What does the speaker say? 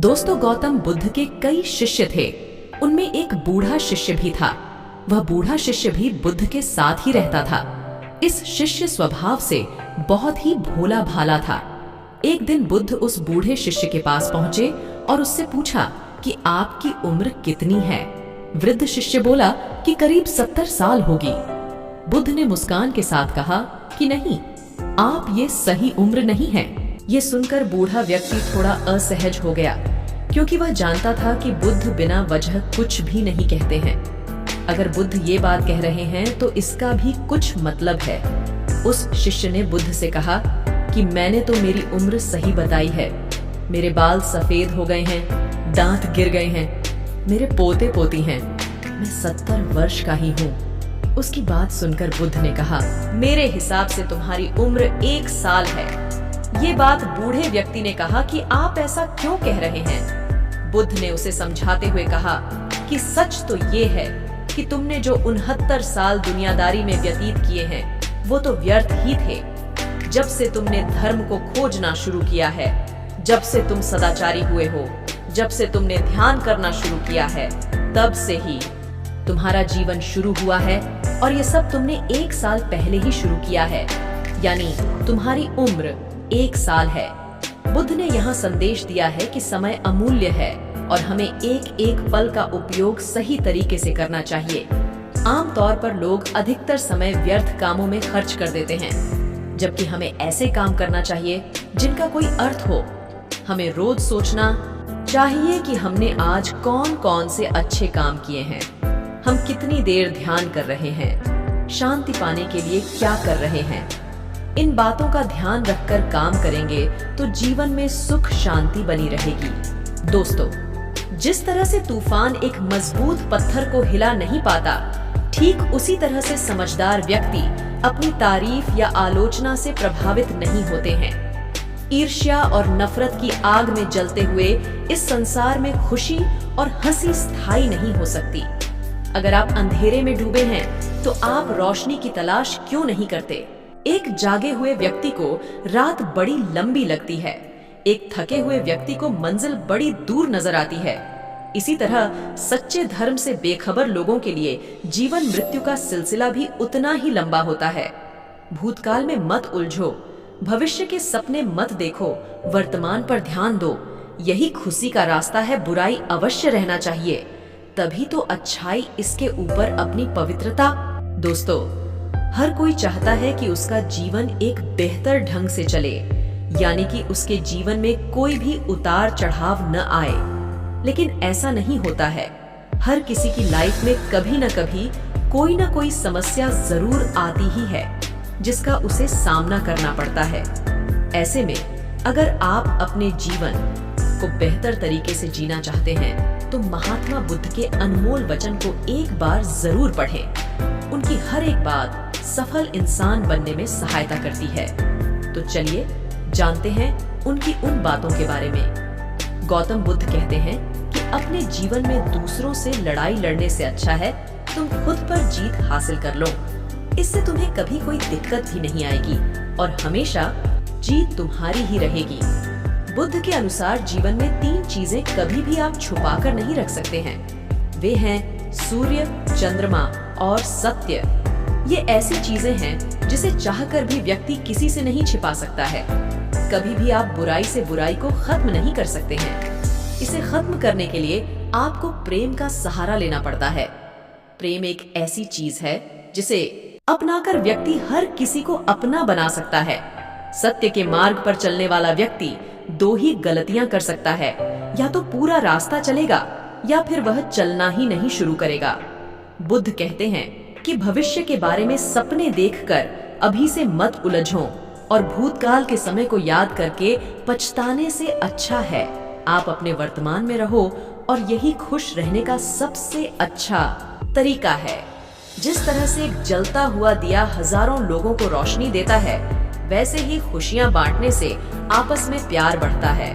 दोस्तों, गौतम बुद्ध के कई शिष्य थे। उनमें एक बूढ़ा शिष्य भी था। वह बूढ़ा शिष्य भी बुद्ध के साथ ही रहता था। इस शिष्य स्वभाव से बहुत ही भोला भाला था। एक दिन बुद्ध उस बूढ़े शिष्य के पास पहुंचे और उससे पूछा कि आपकी उम्र कितनी है। वृद्ध शिष्य बोला कि करीब 70 साल होगी। बुद्ध ने मुस्कान के साथ कहा कि नहीं, आप ये सही उम्र नहीं है। ये सुनकर बूढ़ा व्यक्ति थोड़ा असहज हो गया, क्योंकि वह जानता था कि बुद्ध बिना वजह कुछ भी नहीं कहते हैं। अगर बुद्ध ये बात कह रहे हैं तो इसका भी कुछ मतलब है। उस शिष्य ने बुद्ध से कहा कि मैंने तो मेरी उम्र सही बताई है। मेरे बाल सफेद हो गए हैं, दांत गिर गए हैं, मेरे पोते पोती हैं, मैं 70 वर्ष का ही हूँ। उसकी बात सुनकर बुद्ध ने कहा, मेरे हिसाब से तुम्हारी उम्र 1 साल है। ये बात बूढ़े व्यक्ति ने कहा कि आप ऐसा क्यों कह रहे हैं। बुद्ध ने उसे समझाते हुए कहा कि सच तो ये है कि तुमने जो 69 साल दुनियादारी में व्यतीत किए हैं वो तो व्यर्थ ही थे। जब से तुमने धर्म को खोजना शुरू किया है, जब से तुम सदाचारी हुए हो, जब से तुमने ध्यान करना शुरू किया है, तब से ही तुम्हारा जीवन शुरू हुआ है। और ये सब तुमने 1 साल पहले ही शुरू किया है, यानी तुम्हारी उम्र 1 साल है। बुद्ध ने यहाँ संदेश दिया है कि समय अमूल्य है और हमें एक एक पल का उपयोग सही तरीके से करना चाहिए। आमतौर पर लोग अधिकतर समय व्यर्थ कामों में खर्च कर देते हैं, जबकि हमें ऐसे काम करना चाहिए जिनका कोई अर्थ हो। हमें रोज सोचना चाहिए कि हमने आज कौन कौन से अच्छे काम किए हैं, हम कितनी देर ध्यान कर रहे हैं, शांति पाने के लिए क्या कर रहे हैं। इन बातों का ध्यान रखकर काम करेंगे तो जीवन में सुख शांति बनी रहेगी। दोस्तों, जिस तरह से तूफान एक मजबूत पत्थर को हिला नहीं पाता, ठीक उसी तरह से समझदार व्यक्ति अपनी तारीफ या आलोचना से प्रभावित नहीं होते हैं। ईर्ष्या और नफरत की आग में जलते हुए इस संसार में खुशी और हंसी स्थायी नहीं हो सकती। अगर आप अंधेरे में डूबे हैं तो आप रोशनी की तलाश क्यों नहीं करते। एक जागे हुए व्यक्ति को रात बड़ी लंबी लगती है, एक थके हुए व्यक्ति को मंजिल बड़ी दूर नजर आती है। इसी तरह सच्चे धर्म से बेखबर लोगों के लिए जीवन मृत्यु का सिलसिला भी उतना ही लंबा होता है। भूतकाल में मत उलझो, भविष्य के सपने मत देखो, वर्तमान पर ध्यान दो। यही खुशी का रास्ता है। बुराई अवश्य रहना चाहिए, तभी तो अच्छाई इसके ऊपर अपनी पवित्रता। दोस्तों, हर कोई चाहता है कि उसका जीवन एक बेहतर ढंग से चले, यानी कि उसके जीवन में कोई भी उतार चढ़ाव न आए। लेकिन ऐसा नहीं होता है। हर किसी की लाइफ में कभी न कभी कोई न कोई समस्या जरूर आती ही है, जिसका उसे सामना करना पड़ता है। ऐसे में अगर आप अपने जीवन को बेहतर तरीके से जीना चाहते हैं तो महात्मा बुद्ध के अनमोल वचन को एक बार जरूर पढ़ें। उनकी हर एक बात सफल इंसान बनने में सहायता करती है। तो चलिए जानते हैं उनकी उन बातों के बारे में। गौतम बुद्ध कहते हैं कि अपने जीवन में दूसरों से लड़ाई लड़ने से अच्छा है तुम खुद पर जीत हासिल कर लो। इससे तुम्हें कभी कोई दिक्कत भी नहीं आएगी और हमेशा जीत तुम्हारी ही रहेगी। बुद्ध के अनुसार जीवन में 3 चीजें कभी भी आप छुपा कर नहीं रख सकते हैं। वे हैं सूर्य, चंद्रमा और सत्य। ये ऐसी चीजें हैं जिसे चाहकर भी व्यक्ति किसी से नहीं छिपा सकता है। कभी भी आप बुराई से बुराई को खत्म नहीं कर सकते हैं। इसे खत्म करने के लिए आपको प्रेम का सहारा लेना पड़ता है। प्रेम एक ऐसी चीज है जिसे अपनाकर व्यक्ति हर किसी को अपना बना सकता है। सत्य के मार्ग पर चलने वाला व्यक्ति 2 ही गलतियां कर सकता है, या तो पूरा रास्ता चलेगा या फिर वह चलना ही नहीं शुरू करेगा। बुद्ध कहते हैं कि भविष्य के बारे में सपने देखकर अभी से मत उलझो और भूतकाल के समय को याद करके पछताने से अच्छा है आप अपने वर्तमान में रहो, और यही खुश रहने का सबसे अच्छा तरीका है। जिस तरह से एक जलता हुआ दिया हजारों लोगों को रोशनी देता है, वैसे ही खुशियां बांटने से आपस में प्यार बढ़ता है।